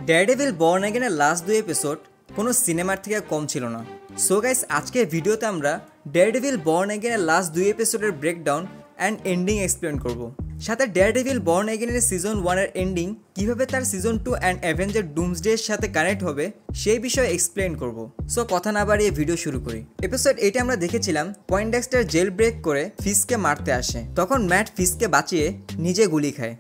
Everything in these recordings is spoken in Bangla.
ডেয়ারডেভিল বর্ন অ্যাগেনের লাস্ট 2 এপিসোড কোনো সিনেমার থেকে কম ছিল না। সো গাইস, আজকের ভিডিওতে আমরা ডেয়ারডেভিল বর্ন অ্যাগেনের লাস্ট 2 এপিসোডের ব্রেকডাউন অ্যান্ড এন্ডিং এক্সপ্লেন করব। সাথে ডেয়ারডেভিল বর্ন অ্যাগেনের সিজন 1 এর এন্ডিং কিভাবে তার সিজন 2 অ্যান্ড অ্যাভেঞ্জার ডুমসডে এর সাথে কানেক্ট হবে সেই বিষয়ে এক্সপ্লেন করব। সো কথা না বাড়িয়ে ভিডিও শুরু করি। এপিসোড 8 আমরা দেখেছিলাম পয়েন্টডেক্সটার জেল ব্রেক করে ফিসকে মারতে আসে, তখন ম্যাট ফিসকে বাঁচিয়ে নিজে গুলি খায়,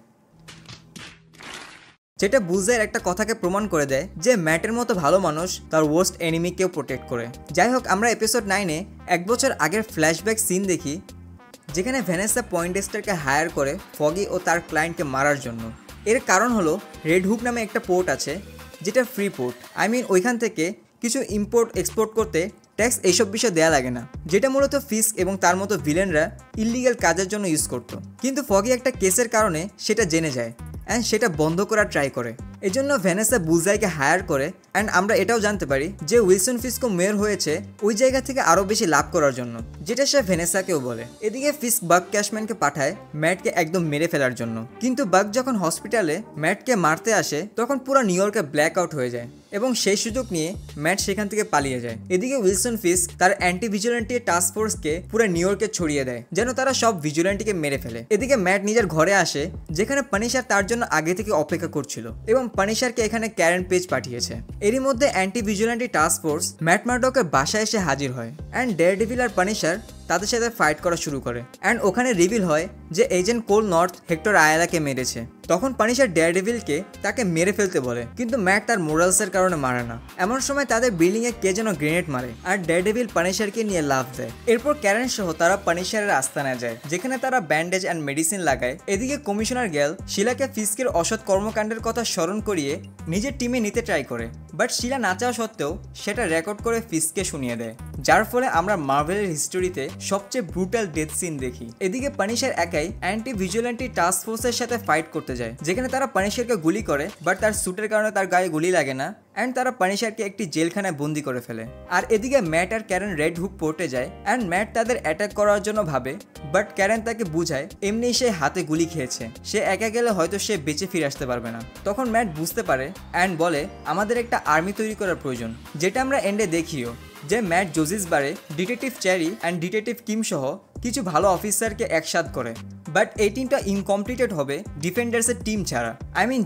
যেটা বুঝের একটা কথাকে প্রমাণ করে দেয় যে ম্যাটের মতো ভালো মানুষ তার ওয়ার্স্ট এনিমিকেও প্রোটেক্ট করে। যাই হোক, আমরা এপিসোড 9-এ 1 বছর আগের ফ্ল্যাশব্যাক সিন দেখি, যেখানে ভ্যানেসা পয়েন্টডেক্সটারকে হায়ার করে ফগি ও তার ক্লায়েন্টকে মারার জন্য। এর কারণ হলো রেড হুক নামে একটা পোর্ট আছে, যেটা ফ্রি পোর্ট। ওইখান থেকে কিছু ইম্পোর্ট এক্সপোর্ট করতে ট্যাক্স এইসব বিষয় দেয়া লাগে না, যেটা মূলত ফিস্ক এবং তার মতো ভিলেনরা ইলিগাল কাজের জন্য ইউজ করতো। কিন্তু ফগি একটা কেসের কারণে সেটা জেনে যায় অ্যান্ড সেটা বন্ধ করার ট্রাই করে। এজন্য ভ্যানেসা বুলজাইকে হায়ার করে অ্যান্ড আমরা এটাও জানতে পারি যে উইলসন ফিস্কো মেয়র হয়েছে ওই জায়গা থেকে আরও বেশি লাভ করার জন্য, যেটা সে ভ্যানেসাকেও বলে। এদিকে ফিস্ক বাগ ক্যাশম্যানকে পাঠায় ম্যাটকে একদম মেরে ফেলার জন্য, কিন্তু বাগ যখন হসপিটালে ম্যাটকে মারতে আসে তখন পুরো নিউ ইয়র্কে ব্ল্যাক আউট হয়ে যায় এবং সেই সুযোগ নিয়ে ম্যাট সেখান থেকে পালিয়ে যায়। এদিকে উইলসন ফিস্ক তার অ্যান্টি ভিজিল্যান্টি টাস্ক ফোর্সকে পুরো নিউ ইয়র্কে ছড়িয়ে দেয় যেন তারা সব ভিজিল্যান্টিকে মেরে ফেলে। এদিকে ম্যাট নিজের ঘরে আসে, যেখানে পানিশার তার জন্য আগে থেকে অপেক্ষা করছিল এবং পানিশারকে এখানে ক্যারেন পেজ পাঠিয়েছে। এরই মধ্যে অ্যান্টি ভিজিল্যান্টি টাস্ক ফোর্স ম্যাট মার্ডকের বাসায় এসে হাজির হয় অ্যান্ড ডেয়ারডেভিল আর পানিশার তাদের সাথে ফাইট করা শুরু করে অ্যান্ড ওখানে রিভিল হয় যে এজেন্ট কোল নর্থ হেক্টর আয়ালাকে মেরেছে। তখন পানিশার ডেয়ারডেভিলকে তাকে মেরে ফেলতে বলে, কিন্তু ম্যাট তার মোরালসের কারণে মারে না। এমন সময় তাদের বিল্ডিংয়ে কে যেন গ্রেনেড মারে আর ডেয়ারডেভিল পানিশারকে নিয়ে লাফ দেয়। এরপর ক্যারেন সহ তারা পানিশারের আস্তানায় যায়, যেখানে তারা ব্যান্ডেজ অ্যান্ড মেডিসিন লাগায়। এদিকে কমিশনার গেল শিলাকে ফিস্কের অসৎ কর্মকাণ্ডের কথা স্মরণ করিয়ে নিজের টিমে নিতে ট্রাই করে, বাট শিলা না চাওয়া সত্ত্বেও সেটা রেকর্ড করে ফিস্ককে শুনিয়ে দেয়, যার ফলে আমরা মার্ভেলের হিস্টোরিতে সবচেয়ে ব্রুটাল ডেথ সিন দেখি। এদিকে পানিশার একাই অ্যান্টি ভিজিল্যান্টি টাস্ক ফোর্সের সাথে ফাইট করতে যায়, যেখানে তারা পানিশারকে গুলি করে, বাট তার স্যুটের কারণে তার গায়ে গুলি লাগে না অ্যান্ড তারা পানিশারকে একটি জেলখানায় বন্দি করে ফেলে। আর এদিকে ম্যাট আর ক্যারেন রেড হুক পোর্টে যায় অ্যান্ড ম্যাট তাদের অ্যাটাক করার জন্য ভাবে, বাট ক্যারেন তাকে বুঝায় এমনি সে হাতে গুলি খেয়েছে, সে একা গেলে হয়তো সে বেঁচে ফিরে আসতে পারবে না। তখন ম্যাট বুঝতে পারে অ্যান্ড বলে আমাদের একটা আর্মি তৈরি করার প্রয়োজন, যেটা আমরা এন্ডে দেখিও যে ম্যাট জোজিসবারে detective Cherry and detective Kim সহ কিছু ভালো অফিসারকে একসাথ করে, বাট এই টিমটা ইনকমপ্লিটেড হবে ডিফেন্ডার্সের টিম ছাড়া।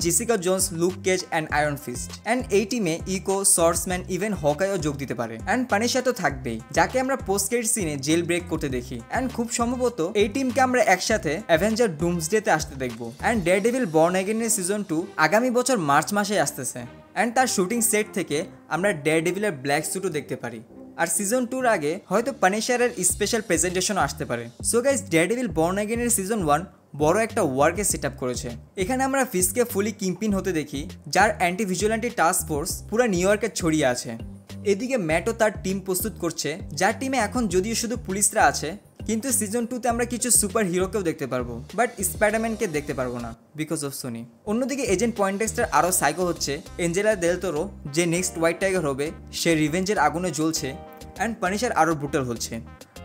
Jessica Jones, Luke Cage and Iron Fist and এই টিমে ইকো, সর্সম্যান, ইভেন হকাইও যোগ দিতে পারে অ্যান্ড পানিশার তো থাকবেই, যাকে আমরা পোস্ট ক্রেডিট সিনে জেল ব্রেক করতে দেখি। অ্যান্ড খুব সম্ভবত এই টিমকে আমরা একসাথে অ্যাভেঞ্জার ডুমসডেতে আসতে দেখবো। অ্যান্ড ডেয়ারডেভিল বর্ন অ্যাগেনের সিজন 2 আগামী বছর মার্চ মাসে আসতেছে অ্যান্ড তার শুটিং সেট থেকে আমরা ডেয়ারডেভিলের ব্ল্যাক স্যুটও দেখতে পারি। আর সিজন 2-র আগে হয়তো পানিশারের স্পেশাল প্রেজেন্টেশন আসতে পারে। সো গাইস, ডেয়ারডেভিল বর্ন অ্যাগেনের সিজন 1 বড় একটা ওয়ার্কে সেট আপ করেছে। এখানে আমরা ফিস্ককে ফুলি কিংপিন হতে দেখি, যার অ্যান্টি ভিজিল্যান্টি টাস্ক ফোর্স পুরো নিউ ইয়র্কে ছড়িয়ে আছে। এদিকে ম্যাটও তার টিম প্রস্তুত করছে, যার টিমে এখন যদিও শুধু পুলিশরা আছে, কিন্তু সিজন 2-তে আমরা কিছু সুপার হিরোকেও দেখতে পারবো, বাট স্পাইডারম্যানকে দেখতে পারবো না বিকজ অফ সোনি। অন্যদিকে এজেন্ট পয়েন্টডেক্সটার আরও সাইকো হচ্ছে এঞ্জেলা দেল তোরো, যে নেক্সট হোয়াইট টাইগার হবে, সে রিভেঞ্জের আগুনে জ্বলছে অ্যান্ড পানিশার আরও ব্রুটাল হচ্ছে।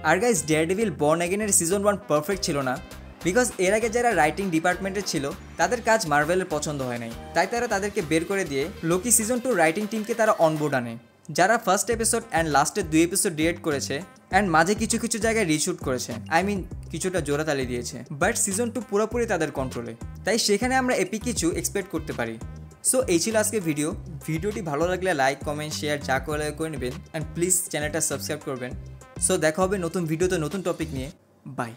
আর গাইস, ডেয়ারডেভিল বর্ন অ্যাগেনের সিজন 1 পারফেক্ট ছিল না, বিকজ এর আগে যারা রাইটিং ডিপার্টমেন্টে ছিল তাদের কাজ মার্ভেলের পছন্দ হয় নাই, তাই তারা তাদেরকে বের করে দিয়ে লোকি সিজন 2 রাইটিং টিমকে তারা অনবোর্ড আনে, যারা ফার্স্ট এপিসোড অ্যান্ড লাস্টের 2 এপিসোড ডিরেক্ট করেছে অ্যান্ড মাঝে কিছু কিছু জায়গায় রিশুট করেছে, কিছুটা জোড়াতালি দিয়েছে, বাট সিজন 2 পুরোপুরি তাদের কন্ট্রোলে, তাই সেখানে আমরা এপিক কিছু এক্সপেক্ট করতে পারি। সো এই ছিল আজকে ভিডিওটি ভালো লাগলে লাইক, কমেন্ট, শেয়ার যা করে নেবেন অ্যান্ড প্লিজ চ্যানেলটা সাবস্ক্রাইব করবেন। সো দেখা হবে নতুন ভিডিওতে নতুন টপিক নিয়ে। বাই।